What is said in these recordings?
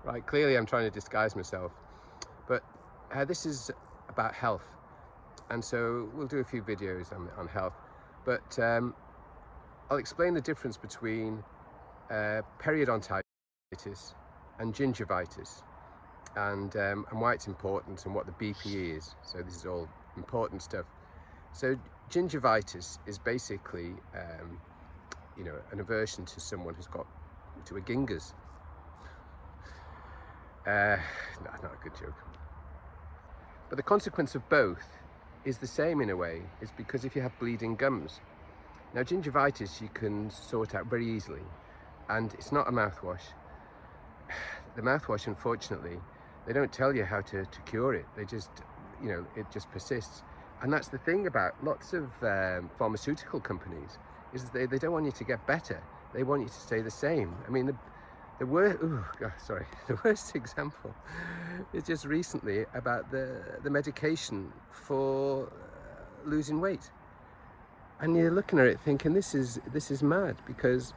Right, clearly I'm trying to disguise myself, but this is about health, and so we'll do a few videos on health, but I'll explain the difference between periodontitis and gingivitis, and why it's important and what the BPE is. So this is all important stuff. So gingivitis is basically an aversion to someone who's got to a gingivitis. No, not a good joke. But the consequence of both is the same in a way, is because if you have bleeding gums. Now gingivitis you can sort out very easily, and it's not a mouthwash. The mouthwash, unfortunately, they don't tell you how to cure it. They just, it just persists. And that's the thing about lots of pharmaceutical companies, is they don't want you to get better. They want you to stay the same. I mean, the worst example is just recently about the medication for losing weight. And you're looking at it thinking, this is mad, because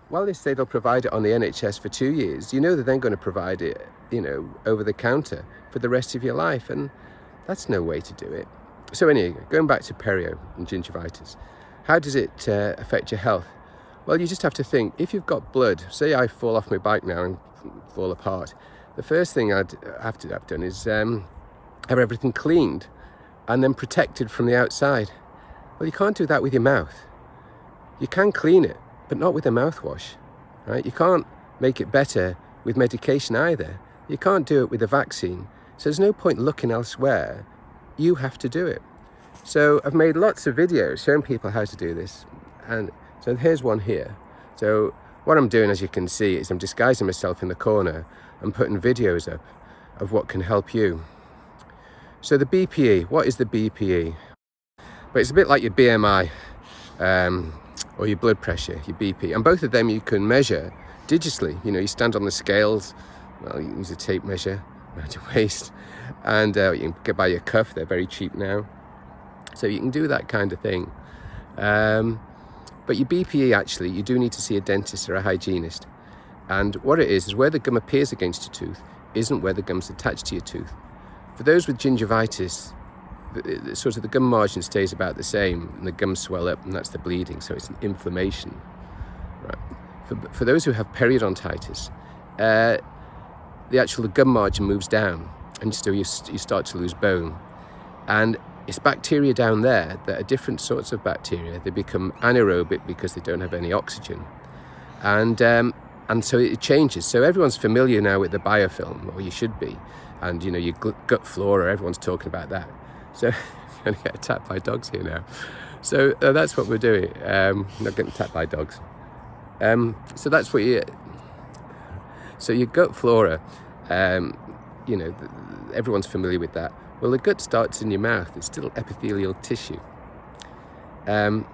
while they say they'll provide it on the NHS for 2 years, they're then going to provide it, over the counter for the rest of your life, and that's no way to do it. So anyway, going back to perio and gingivitis, how does it affect your health? Well, you just have to think, if you've got blood, say I fall off my bike now and fall apart, the first thing I'd have to have done is have everything cleaned and then protected from the outside. Well, you can't do that with your mouth. You can clean it, but not with a mouthwash, right? You can't make it better with medication either. You can't do it with a vaccine. So there's no point looking elsewhere. You have to do it. So I've made lots of videos showing people how to do this. And so here's one here. So what I'm doing, as you can see, is I'm disguising myself in the corner and putting videos up of what can help you. So the BPE, what is the BPE? But it's a bit like your BMI or your blood pressure, your BP. And both of them you can measure digitally. You stand on the scales, well, you can use a tape measure around your waist, and you can get by your cuff, they're very cheap now. So you can do that kind of thing. But your BPE, actually, you do need to see a dentist or a hygienist. And what it is where the gum appears against your tooth isn't where the gum's attached to your tooth. For those with gingivitis, the gum margin stays about the same, and the gums swell up, and that's the bleeding, so it's an inflammation. Right. For those who have periodontitis, the gum margin moves down, and so you start to lose bone. And it's bacteria down there that are different sorts of bacteria. They become anaerobic because they don't have any oxygen. And so it changes. So everyone's familiar now with the biofilm, or you should be. And, your gut flora, everyone's talking about that. So I'm going to get attacked by dogs here now. So that's what we're doing. Not getting attacked by dogs. So that's what so your gut flora, everyone's familiar with that. Well, the gut starts in your mouth. It's still epithelial tissue. And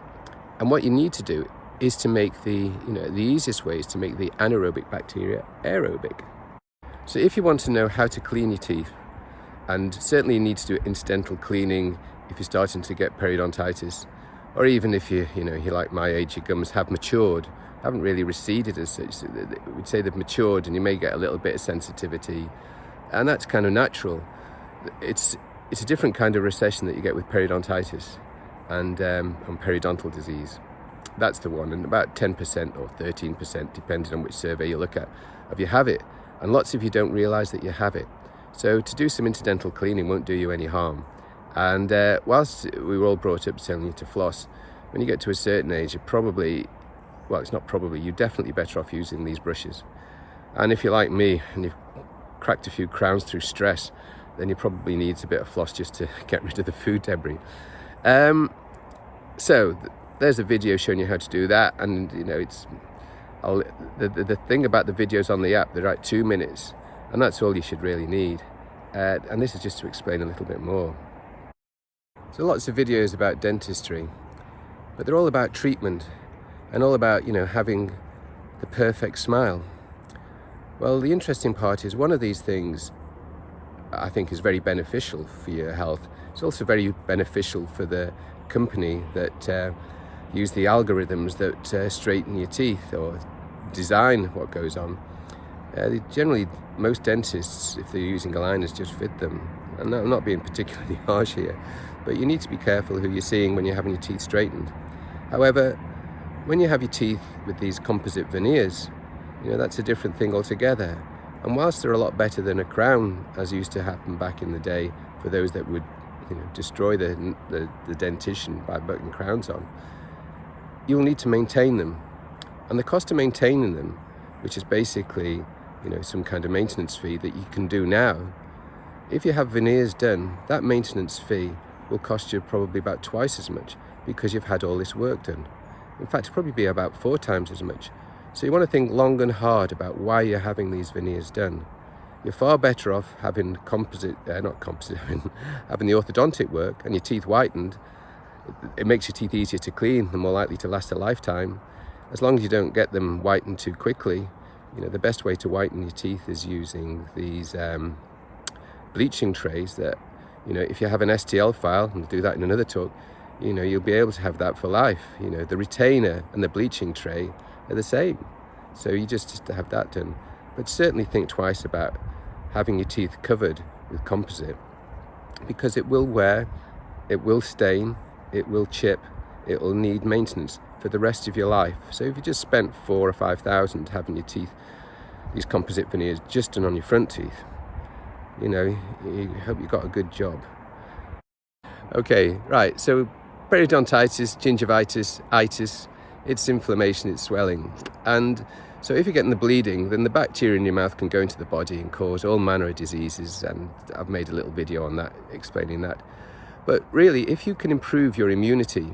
what you need to do is to make the easiest way is to make the anaerobic bacteria aerobic. So if you want to know how to clean your teeth, and certainly you need to do incidental cleaning if you're starting to get periodontitis, or even if you're like my age, your gums have matured, haven't really receded as such. We'd say they've matured, and you may get a little bit of sensitivity, and that's kind of natural. It's a different kind of recession that you get with periodontitis and periodontal disease. That's the one, and about 10% or 13%, depending on which survey you look at, of you have it, and lots of you don't realise that you have it. So to do some incidental cleaning won't do you any harm. And whilst we were all brought up telling you to floss, when you get to a certain age, you're definitely better off using these brushes. And if you're like me and you've cracked a few crowns through stress, then you probably need a bit of floss just to get rid of the food debris. So there's a video showing you how to do that, and the thing about the videos on the app, they're like 2 minutes, and that's all you should really need. And this is just to explain a little bit more. So lots of videos about dentistry, but they're all about treatment and all about having the perfect smile. Well, the interesting part is one of these things I think is very beneficial for your health. It's also very beneficial for the company that use the algorithms that straighten your teeth or design what goes on. Generally, most dentists, if they're using aligners, just fit them. And I'm not being particularly harsh here, but you need to be careful who you're seeing when you're having your teeth straightened. However, when you have your teeth with these composite veneers, that's a different thing altogether. And whilst they're a lot better than a crown, as used to happen back in the day for those that would destroy the dentition by putting crowns on, you'll need to maintain them. And the cost of maintaining them, which is basically some kind of maintenance fee that you can do now, if you have veneers done, that maintenance fee will cost you probably about twice as much because you've had all this work done. In fact, it'll probably be about 4 times as much. So you want to think long and hard about why you're having these veneers done. You're far better off having having the orthodontic work and your teeth whitened. It makes your teeth easier to clean and more likely to last a lifetime. As long as you don't get them whitened too quickly, the best way to whiten your teeth is using these bleaching trays that, if you have an STL file, and we'll do that in another talk, you'll be able to have that for life. The retainer and the bleaching tray are the same. So you just to have that done. But certainly think twice about having your teeth covered with composite, because it will wear, it will stain, it will chip, it will need maintenance for the rest of your life. So if you just spent 4,000 or 5,000 having your teeth, these composite veneers just done on your front teeth, you hope you got a good job. Okay, right, so periodontitis, gingivitis, itis, it's inflammation, it's swelling. And so if you're getting the bleeding, then the bacteria in your mouth can go into the body and cause all manner of diseases, and I've made a little video on that, explaining that. But really, if you can improve your immunity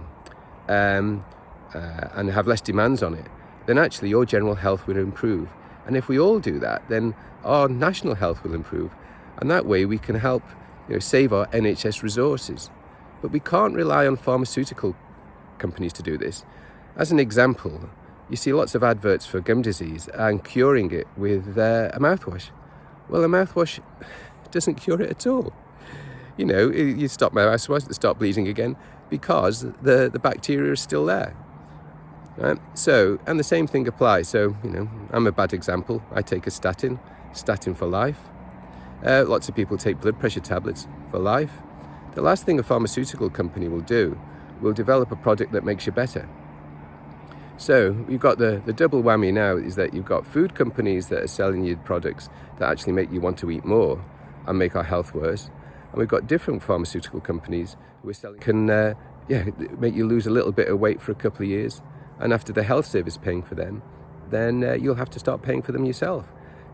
and have less demands on it, then actually your general health will improve. And if we all do that, then our national health will improve. And that way we can help save our NHS resources. But we can't rely on pharmaceutical companies to do this. As an example, you see lots of adverts for gum disease and curing it with a mouthwash. Well, a mouthwash doesn't cure it at all. You stop mouthwash, it start bleeding again because the bacteria is still there. Right? So, and the same thing applies. So, I'm a bad example. I take a statin for life. Lots of people take blood pressure tablets for life. The last thing a pharmaceutical company will do will develop a product that makes you better. So you've got the double whammy now, is that you've got food companies that are selling you products that actually make you want to eat more and make our health worse. And we've got different pharmaceutical companies who are selling can make you lose a little bit of weight for a couple of years. And after the health service paying for them, then you'll have to start paying for them yourself.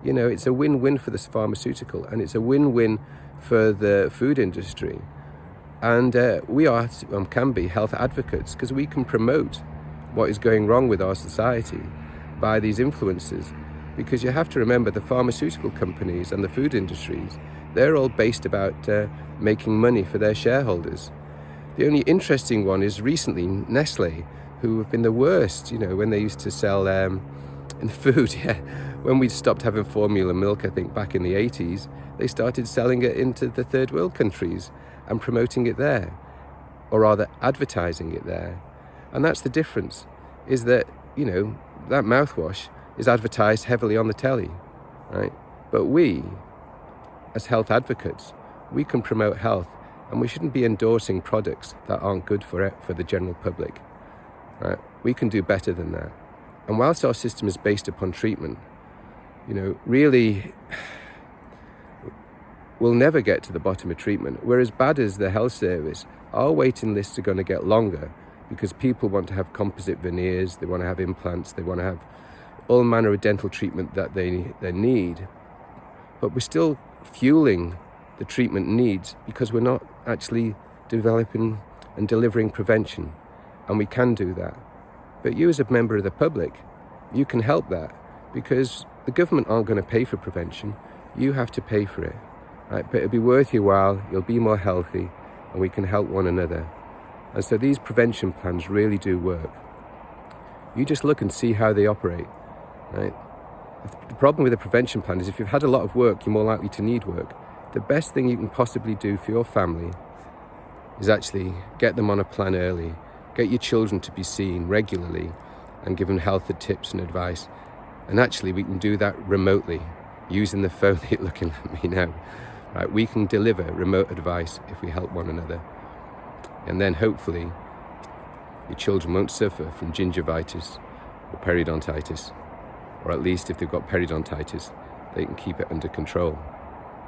It's a win-win for the pharmaceutical, and it's a win-win for the food industry. And we can be health advocates, because we can promote what is going wrong with our society by these influences. Because you have to remember, the pharmaceutical companies and the food industries, they're all based about making money for their shareholders. The only interesting one is recently Nestle, who have been the worst, when they used to sell in food. When we stopped having formula milk, I think back in the 80s, they started selling it into the third world countries and promoting it there, or rather advertising it there. And that's the difference, is that, that mouthwash is advertised heavily on the telly, right? But we, as health advocates, we can promote health, and we shouldn't be endorsing products that aren't good for the general public, right? We can do better than that. And whilst our system is based upon treatment, really, we'll never get to the bottom of treatment. We're as bad as the health service. Our waiting lists are going to get longer because people want to have composite veneers, they want to have implants, they want to have all manner of dental treatment that they need. But we're still fueling the treatment needs because we're not actually developing and delivering prevention. And we can do that. But you, as a member of the public, you can help that, because the government aren't going to pay for prevention. You have to pay for it, right? But it'll be worth your while, you'll be more healthy, and we can help one another. And so these prevention plans really do work. You just look and see how they operate, right? The problem with a prevention plan is if you've had a lot of work, you're more likely to need work. The best thing you can possibly do for your family is actually get them on a plan early, get your children to be seen regularly and given health tips and advice. And actually we can do that remotely. using the phone that you're looking at me now. Right, we can deliver remote advice if we help one another. And then hopefully your children won't suffer from gingivitis or periodontitis, or at least if they've got periodontitis, they can keep it under control.